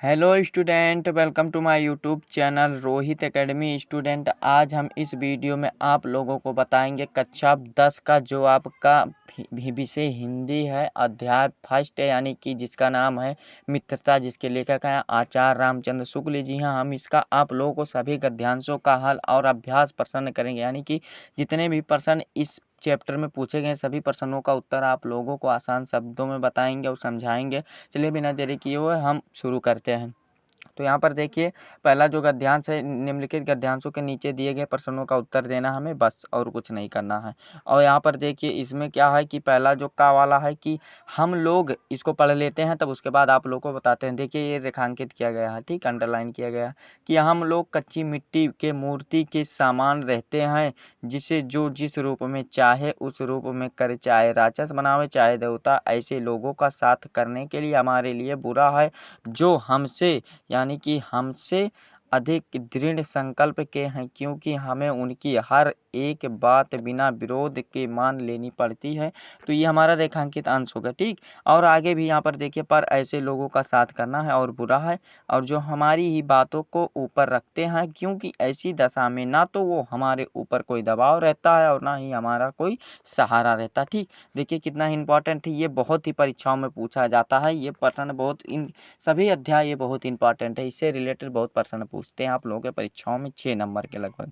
Hello student, welcome to my YouTube channel Rohit academy. Student, आज हम इस वीडियो में आप लोगों को बताएंगे कक्षा 10 का जो आपका विषय हिंदी है, अध्याय फर्स्ट है, यानी कि जिसका नाम है मित्रता, जिसके लेखक हैं आचार्य रामचंद्र शुक्ल जी। हाँ, हम इसका आप लोगों को सभी गद्यांशों का हल और अभ्यास प्रश्न करेंगे, यानी कि जितने भी प्रश्न इस चैप्टर में पूछे गए सभी प्रश्नों का उत्तर आप लोगों को आसान शब्दों में बताएंगे और समझाएंगे। चलिए बिना देरी किए हुए हम शुरू करते हैं। तो यहाँ पर देखिए, पहला जो गद्यांश है, निम्नलिखित गद्यांशों के नीचे दिए गए प्रश्नों का उत्तर देना हमें, बस और कुछ नहीं करना है। और यहाँ पर देखिए, इसमें क्या है कि पहला जो का वाला है कि हम लोग इसको पढ़ लेते हैं, तब उसके बाद आप लोग को बताते हैं। देखिए, ये रेखांकित किया गया है, ठीक, अंडरलाइन किया गया है कि हम लोग कच्ची मिट्टी के मूर्ति के समान रहते हैं, जिसे जो जिस रूप में चाहे उस रूप में करे, चाहे राक्षस बनावे चाहे देवता। ऐसे लोगों का साथ करने के लिए हमारे लिए बुरा है, जो हमसे यानी कि हमसे अधिक दृढ़ संकल्प के हैं, क्योंकि हमें उनकी हर एक बात बिना विरोध के मान लेनी पड़ती है। तो ये हमारा रेखांकित अंश होगा, ठीक। और आगे भी यहाँ पर देखिए, पर ऐसे लोगों का साथ करना है और बुरा है, और जो हमारी ही बातों को ऊपर रखते हैं, क्योंकि ऐसी दशा में ना तो वो हमारे ऊपर कोई दबाव रहता है और ना ही हमारा कोई सहारा रहता, ठीक। देखिए कितना इंपॉर्टेंट है, ये बहुत ही परीक्षाओं में पूछा जाता है। ये प्रश्न बहुत इन सभी अध्याय ये बहुत इंपॉर्टेंट है, इससे रिलेटेड बहुत प्रश्न पूछते हैं आप लोगों के परीक्षाओं में 6 नंबर के लगभग।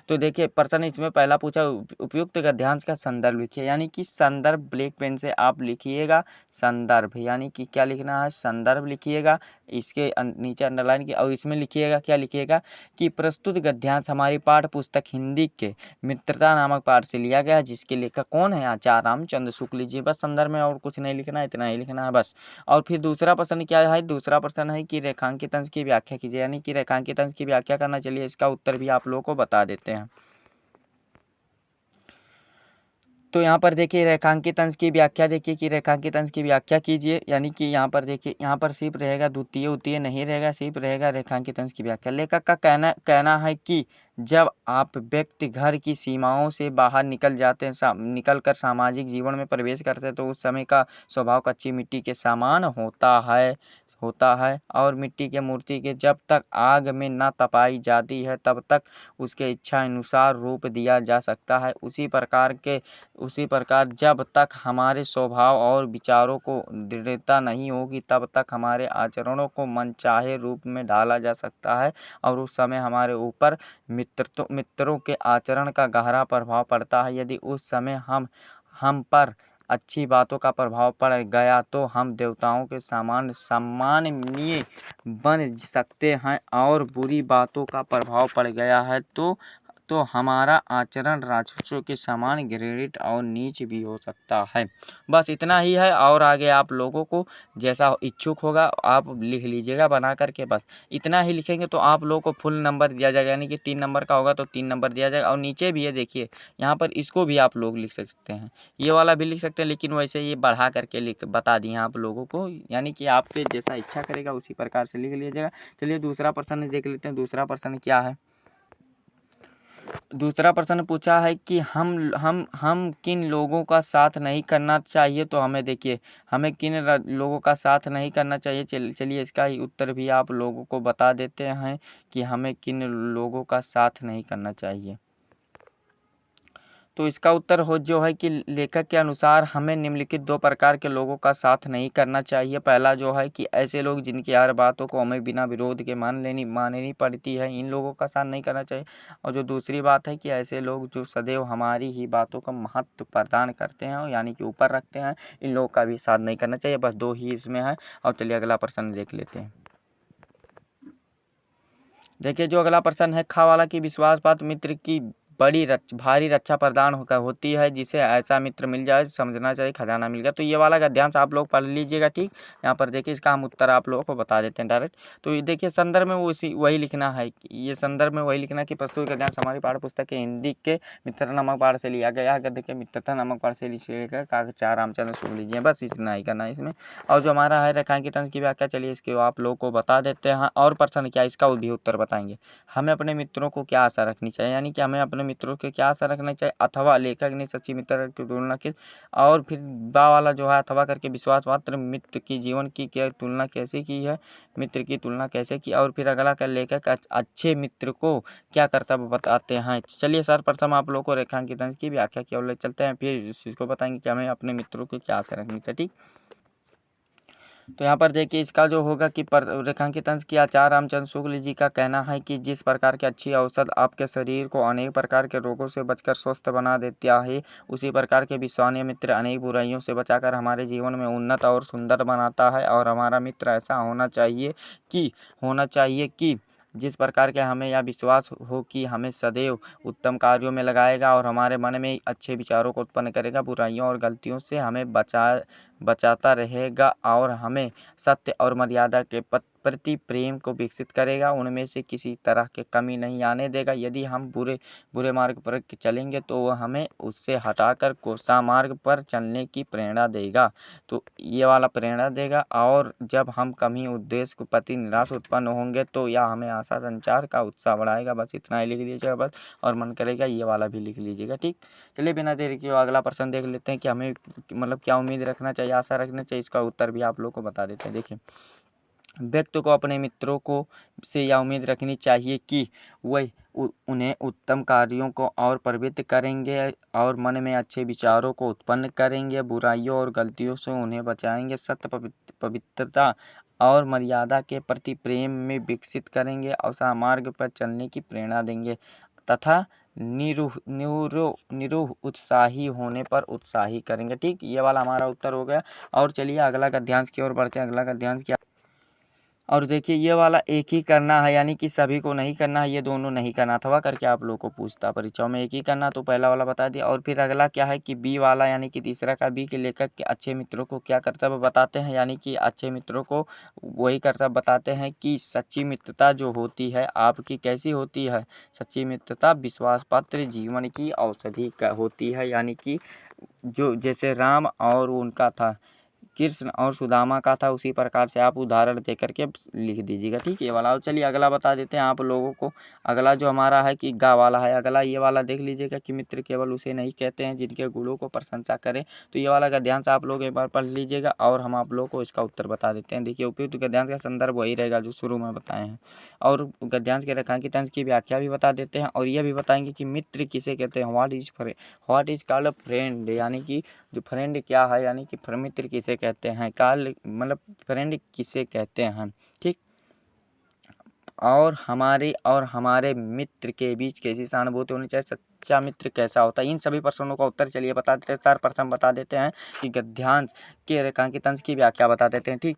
तो देखिए प्रश्न इसमें पहला पूछा, उपयुक्त गद्यांश का संदर्भ लिखिए, यानी कि संदर्भ ब्लैक पेन से आप लिखिएगा। संदर्भ यानी कि क्या लिखना है, संदर्भ लिखिएगा, इसके नीचे अंडरलाइन की, और इसमें लिखिएगा, क्या लिखिएगा कि प्रस्तुत गद्यांश हमारी पाठ्य पुस्तक हिंदी के मित्रता नामक पाठ से लिया गया, जिसके लेखक कौन है, आचार्य रामचंद्र शुक्ल जी। बस संदर्भ में और कुछ नहीं लिखना है, इतना ही लिखना है बस। और फिर दूसरा प्रश्न क्या है, दूसरा प्रश्न है कि रेखांकित अंश की व्याख्या कीजिए, यानी कि रेखांकित अंश की व्याख्या करना। चलिए इसका उत्तर भी आप लोगों को बता देते हैं। तो यहाँ पर देखिए रेखांकित अंश की व्याख्या, देखिए कि रेखांकित अंश की व्याख्या कीजिए, यानी कि यहाँ पर देखिए, यहाँ पर सिर्फ रहेगा द्वितीय उत्तीय नहीं रहेगा, सिर्फ रहेगा रेखांकित अंश की व्याख्या। लेखक का कहना है कि जब आप व्यक्ति घर की सीमाओं से बाहर निकल जाते हैं, निकल कर सामाजिक जीवन में प्रवेश करते हैं, तो उस समय का स्वभाव कच्ची मिट्टी के समान होता है और मिट्टी के मूर्ति के जब तक आग में न तपाई जाती है, तब तक उसके इच्छा अनुसार रूप दिया जा सकता है। उसी प्रकार जब तक हमारे स्वभाव और विचारों को दृढ़ता नहीं होगी, तब तक हमारे आचरणों को मनचाहे रूप में ढाला जा सकता है, और उस समय हमारे ऊपर मित्रों के आचरण का गहरा प्रभाव पड़ता है। यदि उस समय हम पर अच्छी बातों का प्रभाव पड़ गया, तो हम देवताओं के समान सम्माननीय बन सकते हैं, और बुरी बातों का प्रभाव पड़ गया है तो हमारा आचरण राक्षसों के समान घृणित और नीच भी हो सकता है। बस इतना ही है, और आगे आप लोगों को जैसा इच्छुक होगा आप लिख लीजिएगा बना करके। बस इतना ही लिखेंगे तो आप लोगों को फुल नंबर दिया जाएगा, यानी कि 3 नंबर का होगा तो 3 नंबर दिया जाएगा। और नीचे भी है देखिए, यहाँ पर इसको भी आप लोग लिख सकते हैं, ये वाला भी लिख सकते हैं, लेकिन वैसे ये बढ़ा करके लिख बता दिए आप लोगों को, यानी कि आप पे जैसा इच्छा करेगा उसी प्रकार से लिख लीजिएगा। चलिए दूसरा प्रश्न देख लेते हैं। दूसरा प्रश्न क्या है, दूसरा प्रश्न पूछा है कि हम किन लोगों का साथ नहीं करना चाहिए। तो हमें देखिए, हमें किन लोगों का साथ नहीं करना चाहिए। चलिए इसका ही उत्तर भी आप लोगों को बता देते हैं कि हमें किन लोगों का साथ नहीं करना चाहिए। तो इसका उत्तर जो है कि लेखक के अनुसार हमें निम्नलिखित 2 प्रकार के लोगों का साथ नहीं करना चाहिए। पहला जो है कि ऐसे लोग जिनकी हर बातों को हमें बिना विरोध के माननी पड़ती है, इन लोगों का साथ नहीं करना चाहिए। और जो दूसरी बात है कि ऐसे लोग जो सदैव हमारी ही बातों का महत्व प्रदान करते हैं, यानी कि ऊपर रखते हैं, इन लोगों का भी साथ नहीं करना चाहिए। बस 2 ही इसमें है। और चलिए अगला प्रश्न देख लेते हैं। देखिए जो अगला प्रश्न है, खा वाला की विश्वासपात मित्र की भारी रक्षा प्रदान होती है, जिसे ऐसा मित्र मिल जाए समझना चाहिए खजाना मिल गया। तो ये वाला गद्यांश आप लोग पढ़ लीजिएगा, ठीक। यहाँ पर देखिए इसका हम उत्तर आप लोगों को बता देते हैं डायरेक्ट। तो ये देखिए संदर्भ में वही लिखना है, ये संदर्भ में वही लिखना है कि प्रस्तुत गद्यांश हमारी पाठ्य पुस्तक के हिंदी के मित्रता नामक पाठ से लिया गया है। गद्य के मित्रता नामक पाठ से लिखा आचार्य रामचंद्र शुक्ल लीजिए, बस इतना ही करना है इसमें। और जो हमारा है रेखांकित अंश की व्याख्या, चलिए इसके आप लोग को बता देते हैं। और प्रश्न क्या, इसका भी उत्तर बताएंगे। हमें अपने मित्रों को क्या आशा रखनी चाहिए, यानी कि हमें अपने मित्रों के क्या आशा रखना चाहिए, अथवा लेखक ने सच्ची मित्रता की तुलना की, और फिर बा वाला जो है अथवा करके विश्वास पात्र मित्र की जीवन की क्या तुलना कैसे की है, मित्र की तुलना कैसे की, और फिर अगला का लेखक अच्छे मित्र को क्या कर्तव्य बताते हैं। चलिए सर्वप्रथम आप लोगों को रेखांकित की व्याख्या की ओर ले चलते हैं, फिर इसको बताएंगे कि हमें अपने मित्रों की क्या आशा रखनी चाहिए। ठीक, तो यहाँ पर देखिए इसका जो होगा कि रेखांकित अंश की आचार्य रामचंद्र शुक्ल जी का कहना है कि जिस प्रकार की अच्छी औषध आपके शरीर को अनेक प्रकार के रोगों से बचकर स्वस्थ बना देता है, उसी प्रकार के विश्वसनीय मित्र अनेक बुराइयों से बचाकर हमारे जीवन में उन्नत और सुंदर बनाता है। और हमारा मित्र ऐसा होना चाहिए कि जिस प्रकार के हमें यह विश्वास हो कि हमें सदैव उत्तम कार्यों में लगाएगा और हमारे मन में अच्छे विचारों को उत्पन्न करेगा, बुराइयों और गलतियों से हमें बचाता रहेगा और हमें सत्य और मर्यादा के प्रति प्रेम को विकसित करेगा, उनमें से किसी तरह की कमी नहीं आने देगा। यदि हम बुरे मार्ग पर चलेंगे तो वह हमें उससे हटाकर कोसा मार्ग पर चलने की प्रेरणा देगा, तो ये वाला प्रेरणा देगा। और जब हम कभी उद्देश्य को प्रति निराश उत्पन्न होंगे तो यह हमें आशा संचार का उत्साह बढ़ाएगा। बस इतना ही लिख लीजिएगा बस, और मन करेगा ये वाला भी लिख लीजिएगा। ठीक, चलिए बिना देरी के अगला प्रश्न देख लेते हैं कि हमें मतलब क्या उम्मीद रखना चाहिए, आशा रखना चाहिए। इसका उत्तर भी आप लोग को बता देते हैं। देखिए, व्यक्ति को अपने मित्रों को से यह उम्मीद रखनी चाहिए कि वह उन्हें उत्तम कार्यों को और प्रवृत्त करेंगे और मन में अच्छे विचारों को उत्पन्न करेंगे, बुराइयों और गलतियों से उन्हें बचाएंगे, सत्य पवित्रता और मर्यादा के प्रति प्रेम में विकसित करेंगे और मार्ग पर चलने की प्रेरणा देंगे तथा निरूह उत्साही होने पर उत्साही करेंगे। ठीक, ये वाला हमारा उत्तर हो गया। और चलिए अगला गद्यांश की ओर बढ़ते हैं। अगला गद्यांश क्या, और देखिए ये वाला एक ही करना है, यानी कि सभी को नहीं करना है, ये दोनों नहीं करना, अथवा करके आप लोगों को पूछता परीक्षाओं में एक ही करना, तो पहला वाला बता दिया। और फिर अगला क्या है कि बी वाला, यानी कि तीसरा का बी के लेखक के अच्छे मित्रों को क्या कर्तव्य बताते हैं, यानी कि अच्छे मित्रों को वही कर्तव्य बताते हैं कि सच्ची मित्रता जो होती है आपकी कैसी होती है, सच्ची मित्रता विश्वास पात्र जीवन की औषधि होती है, यानी कि जो जैसे राम और उनका था कृष्ण और सुदामा का था, उसी प्रकार से आप उदाहरण दे करके लिख दीजिएगा। ठीक, ये वाला। और चलिए अगला बता देते हैं आप लोगों को। अगला जो हमारा है कि गा वाला है, अगला ये वाला देख लीजिएगा कि मित्र केवल उसे नहीं कहते हैं जिनके गुणों को प्रशंसा करें, तो ये वाला गद्यांश आप लोग एक बार पढ़ लीजिएगा और हम आप लोगों को इसका उत्तर बता देते हैं। देखिए, उपयुक्त गद्यांश का संदर्भ वही रहेगा जो शुरू में बताए हैं, और गद्यांश के रेखांकित अंश की व्याख्या भी बता देते हैं, और यह भी बताएंगे कि मित्र किसे कहते हैं, व्हाट इज कॉल्ड फ्रेंड, यानी कि जो फ्रेंड क्या है, यानी कि मित्र किसे कहते हैं, काल मतलब फ्रेंड किसे कहते हैं। ठीक, और हमारे मित्र के बीच कैसी सहानुभूति होनी चाहिए, सच्चा मित्र कैसा होता है, इन सभी प्रश्नों का उत्तर चलिए बता देते हैं। सर्वप्रथम बता देते हैं कि गद्यांश के रेखांकित अंश की व्याख्या बता देते हैं। ठीक,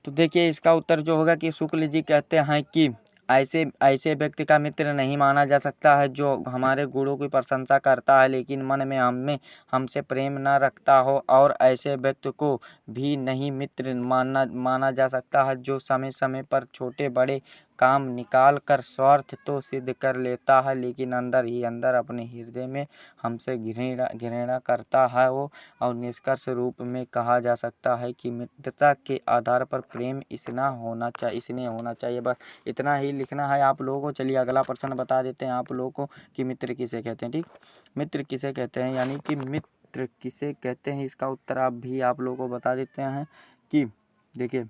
तो देखिए इसका उत्तर जो होगा कि शुक्ल जी कहते हैं कि ऐसे व्यक्ति का मित्र नहीं माना जा सकता है जो हमारे गुणों की प्रशंसा करता है लेकिन मन में हमसे प्रेम न रखता हो, और ऐसे व्यक्ति को भी नहीं मित्र माना जा सकता है जो समय समय पर छोटे बड़े काम निकाल कर स्वार्थ तो सिद्ध कर लेता है लेकिन अंदर ही अंदर अपने हृदय में हमसे घृणा करता है वो। और निष्कर्ष रूप में कहा जा सकता है कि मित्रता के आधार पर प्रेम इसने होना चाहिए। बस इतना ही लिखना है आप लोगों को। चलिए अगला प्रश्न बता देते हैं आप लोगों को कि मित्र किसे कहते हैं। ठीक, मित्र किसे कहते हैं, यानी कि मित्र किसे कहते हैं, इसका उत्तर आप लोगों को बता देते हैं कि देखिए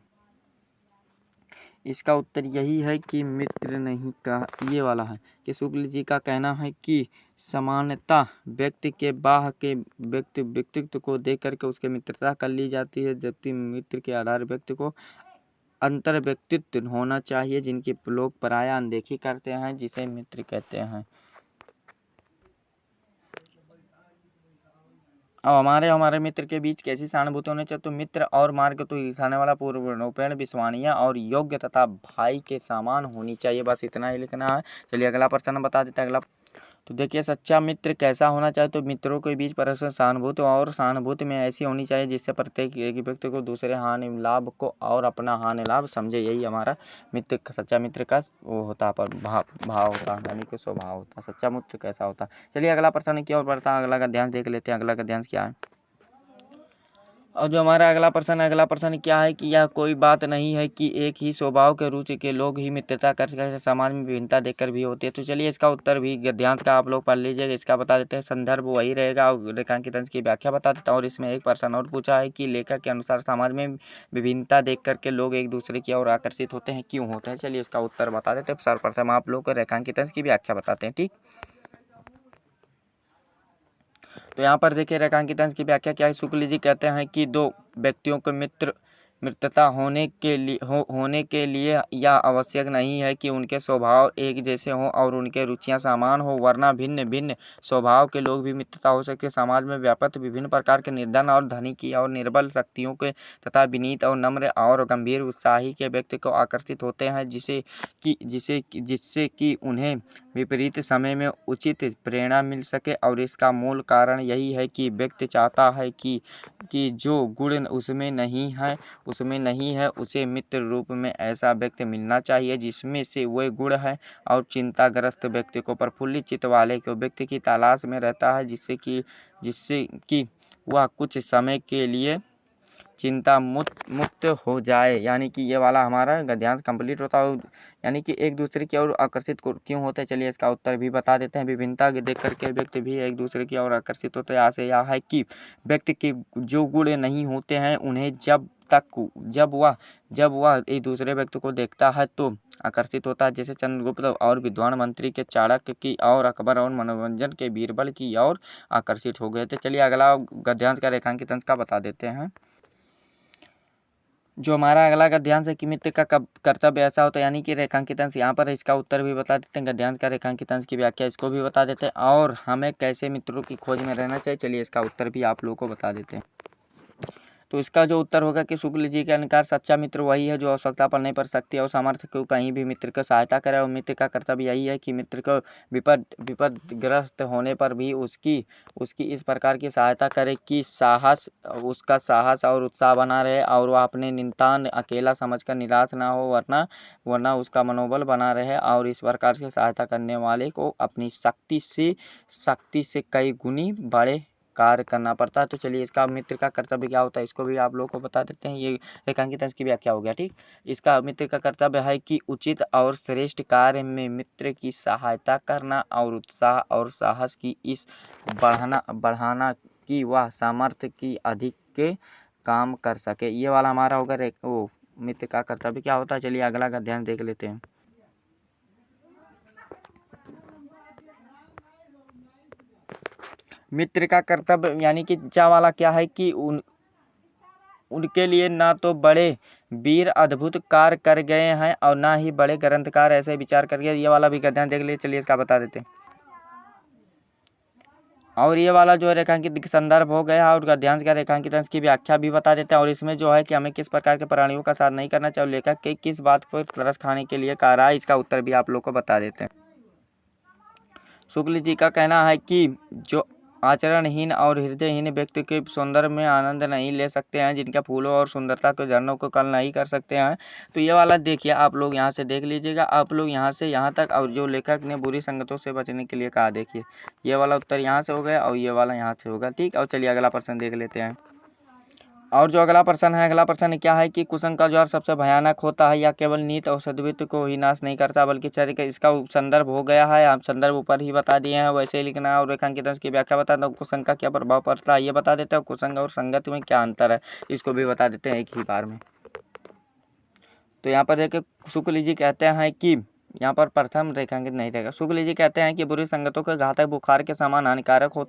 इसका उत्तर यही है कि मित्र नहीं का ये वाला है कि शुक्ल जी का कहना है कि समानता व्यक्ति के बाह के व्यक्तित्व को देख करके उसके मित्रता कर ली जाती है, जबकि मित्र के आधार व्यक्ति को अंतर व्यक्तित्व होना चाहिए जिनकी लोग पराया अनदेखी करते हैं, जिसे मित्र कहते हैं। अब हमारे मित्र के बीच कैसी सहानुभूति होनी चाहिए, तो मित्र और मार्ग तो दिखाने वाला पूर्णरूपेण विश्वसनीय और योग्य तथा भाई के समान होनी चाहिए। बस इतना ही लिखना है। चलिए अगला प्रश्न बता देते हैं। अगला तो देखिए सच्चा मित्र कैसा होना चाहिए, तो मित्रों के बीच परस्पर सहानुभूति और सहानुभूति में ऐसी होनी चाहिए जिससे प्रत्येक एक व्यक्ति को दूसरे हानि लाभ को और अपना हानि लाभ समझे। यही हमारा मित्र सच्चा मित्र का वो होता है, पर भाव होता है, यानी कि स्वभाव होता है। सच्चा मित्र कैसा होता है। चलिए अगला प्रश्न की ओर बढ़ता है। अगला का ध्यान देख लेते हैं। अगला का ध्यान क्या है, और जो हमारा अगला प्रश्न क्या है कि यह कोई बात नहीं है कि एक ही स्वभाव के रुचि के लोग ही मित्रता कर सकते हैं, समाज में विभिन्नता देखकर भी होती है। तो चलिए इसका उत्तर भी गद्यांश का आप लोग पढ़ लीजिएगा। इसका बता देते हैं, संदर्भ वही रहेगा और रेखांकित अंश की व्याख्या बता देता हूँ। और इसमें एक प्रश्न और पूछा है कि लेखक के अनुसार समाज में विभिन्नता देख करके लोग एक दूसरे की ओर आकर्षित होते हैं, क्यों होते हैं। चलिए इसका उत्तर बता देते हैं। सर्वप्रथम आप लोग को रेखांकित अंश की व्याख्या बताते हैं। ठीक, तो यहाँ पर देखिए रेखांकित अंश की व्याख्या क्या है। शुक्ल जी कहते हैं कि दो व्यक्तियों को मित्रता होने के लिए यह आवश्यक नहीं है कि उनके स्वभाव एक जैसे हों और उनके रुचियां समान हो, वरना भिन्न भिन्न स्वभाव के लोग भी मित्रता हो सकते। समाज में व्याप्त विभिन्न प्रकार के निर्धन और धनी की और निर्बल शक्तियों के तथा विनीत और नम्र और गंभीर उत्साही के व्यक्ति को आकर्षित होते हैं, जिससे कि उन्हें विपरीत समय में उचित प्रेरणा मिल सके। और इसका मूल कारण यही है कि व्यक्ति चाहता है कि जो गुण उसमें नहीं है उसे मित्र रूप में ऐसा व्यक्ति मिलना चाहिए जिसमें से वह गुण है। और चिंताग्रस्त व्यक्ति को प्रफुल्लित चित्त वाले को व्यक्ति की तलाश में रहता है, जिससे कि वह कुछ समय के लिए चिंता मुक्त हो जाए। यानी कि ये वाला हमारा गद्यांश कंप्लीट होता है। यानी कि एक दूसरे की ओर आकर्षित क्यों होते हैं, चलिए इसका उत्तर भी बता देते हैं। विभिन्नता देख करके व्यक्ति भी एक दूसरे की ओर आकर्षित होते हैं। यहाँ से यह है कि व्यक्ति के जो गुण नहीं होते हैं उन्हें जब वह एक दूसरे व्यक्ति को देखता है तो आकर्षित होता है। जैसे चंद्रगुप्त और विद्वान मंत्री के चाणक्य की और अकबर और मनोरंजन के बीरबल की ओर आकर्षित हो गए थे। चलिए अगला गद्यांश का रेखांकित अंश का बता देते हैं। जो हमारा अगला गद्यांश है कि मित्र का कर्तव्य ऐसा होता है, यानी कि रेखांकित अंश यहाँ पर इसका उत्तर भी बता देते हैं। गद्यांश का रेखांकित अंश की व्याख्या इसको भी बता देते हैं और हमें कैसे मित्रों की खोज में रहना चाहिए, चलिए इसका उत्तर भी आप लोगों को बता देते हैं। तो इसका जो उत्तर होगा कि शुक्ल जी के अनुसार सच्चा मित्र वही है जो आवश्यकता पड़ने पर शक्ति और सामर्थ्य को कहीं भी मित्र को सहायता करे। और मित्र का कर्तव्य यही है कि मित्र को विपदग्रस्त होने पर भी उसकी इस प्रकार की सहायता करे कि उसका साहस और उत्साह बना रहे और वह अपने नितान अकेला समझकर निराश ना हो, वरना उसका मनोबल बना रहे। और इस प्रकार से सहायता करने वाले को अपनी शक्ति से कई गुनी बड़े कार्य करना पड़ता है। तो चलिए इसका मित्र का कर्तव्य क्या होता है इसको भी आप लोगों को बता देते हैं। ये रेखांकित अंश की व्याख्या हो गया। ठीक, इसका मित्र का कर्तव्य है कि उचित और श्रेष्ठ कार्य में मित्र की सहायता करना और उत्साह और साहस की इस बढ़ाना कि वह सामर्थ्य की अधिक के काम कर सके। ये वाला हमारा होगा वो मित्र का कर्तव्य क्या होता है। चलिए अगला का ध्यान देख लेते हैं। मित्र का कर्तव्य यानी कि चा वाला क्या है कि उनके लिए ना तो बड़े वीर अद्भुत कार्य कर गए हैं और ना ही बड़े ग्रंथकार ऐसे विचार कर गए। ये वाला भी गद्यांश देख लीजिए, चलिए इसका बता देते हैं। और ये वाला जो है रेखांकित संदर्भ हो गया और गद्यांश का रेखांकित अंश की व्याख्या भी बता देते हैं। और इसमें जो है कि हमें किस प्रकार के प्राणियों का साथ नहीं करना चाहिए, लेखक के किस बात पर तरस खाने के लिए कह रहा है, इसका उत्तर भी आप लोग को बता देते हैं। शुक्ल जी का कहना है कि जो आचरणहीन और हृदयहीन व्यक्ति के सौंदर्य में आनंद नहीं ले सकते हैं, जिनका फूलों और सुंदरता के झरनों को कल नहीं कर सकते हैं। तो ये वाला देखिए आप लोग यहाँ से देख लीजिएगा, आप लोग यहाँ से यहाँ तक। और जो लेखक ने बुरी संगतों से बचने के लिए कहा, देखिए ये वाला उत्तर यहाँ से हो गया और ये वाला यहाँ से होगा। ठीक, और चलिए अगला प्रश्न देख लेते हैं। और जो अगला प्रश्न क्या है कि कुसंग का ज्वर सबसे भयानक होता है या केवल नीत और सद्वृत्ति को ही नाश नहीं करता बल्कि चर्य का। इसका संदर्भ हो गया है, आप संदर्भ ऊपर ही बता दिए हैं, वैसे ही लिखना और रेखांकित अंश की व्याख्या बता दो। कुसंग का क्या प्रभाव पड़ता है ये बता देते हैं। कुसंग और संगत में क्या अंतर है इसको भी बता देते हैं एक ही बार में। तो यहाँ पर देखिए शुक्ल जी कहते हैं कि यहाँ पर प्रथम रेखांकित नहीं रहेगा। शुक्ल जी कहते हैं कि बुरी संगतों के घातक बुखार के समान हानिकारक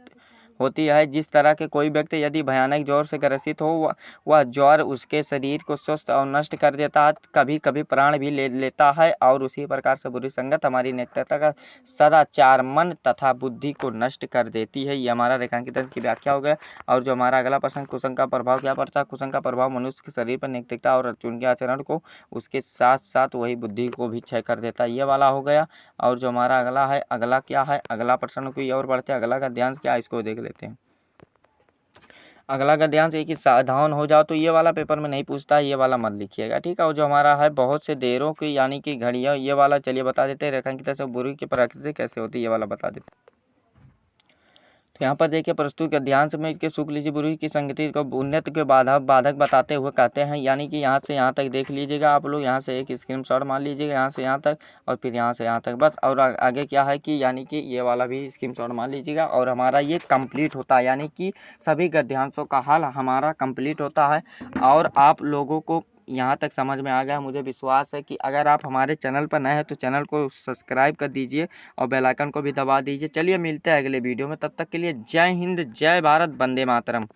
होती है। जिस तरह के कोई व्यक्ति यदि भयानक ज्वर से ग्रसित हो, वह ज्वर उसके शरीर को स्वस्थ और नष्ट कर देता है, कभी कभी प्राण भी ले लेता है। और उसी प्रकार से बुरी संगत हमारी नैतिकता का सदाचार, मन तथा बुद्धि को नष्ट कर देती है। ये हमारा रेखांकित अंश की व्याख्या हो गया। और जो हमारा अगला प्रश्न, कुसंग का प्रभाव क्या पड़ता है। कुसंग का प्रभाव मनुष्य के शरीर पर नैतिकता और उनके आचरण को, उसके साथ साथ वही बुद्धि को भी क्षय कर देता है। ये वाला हो गया। और जो हमारा अगला है, अगला क्या है, अगला प्रश्न कोई और बढ़ते हैं। अगला का ध्यान क्या है इसको देख लेते हैं। अगला का ध्यान से कि सावधान हो जाओ, तो ये वाला पेपर में नहीं पूछता है, ये वाला मत लिखिएगा। ठीक है, और जो हमारा है बहुत से देरों की यानी कि घड़ियाँ, ये वाला चलिए बता देते हैं। रेखांकित से बुरी की प्रकृति कैसे होती है ये वाला बता देते हैं। तो यहाँ पर देखिए प्रस्तुत के ध्यान से के शुक्ल जी बुरी की संगति को उन्नत के बाधक बताते हुए कहते हैं, यानी कि यहाँ से यहाँ तक देख लीजिएगा आप लोग। यहाँ से एक स्क्रीनशॉट मार लीजिएगा यहाँ से यहाँ तक, और फिर यहाँ से यहाँ तक बस। और आगे क्या है कि यानी कि ये वाला भी स्क्रीनशॉट मार लीजिएगा और हमारा ये कंप्लीट होता है, यानी कि सभी गद्यांशों का हल हमारा कंप्लीट होता है। और आप लोगों को यहाँ तक समझ में आ गया, मुझे विश्वास है कि अगर आप हमारे चैनल पर नए हैं तो चैनल को सब्सक्राइब कर दीजिए और बेल आइकन को भी दबा दीजिए। चलिए मिलते हैं अगले वीडियो में, तब तक के लिए जय हिंद, जय भारत, वंदे मातरम।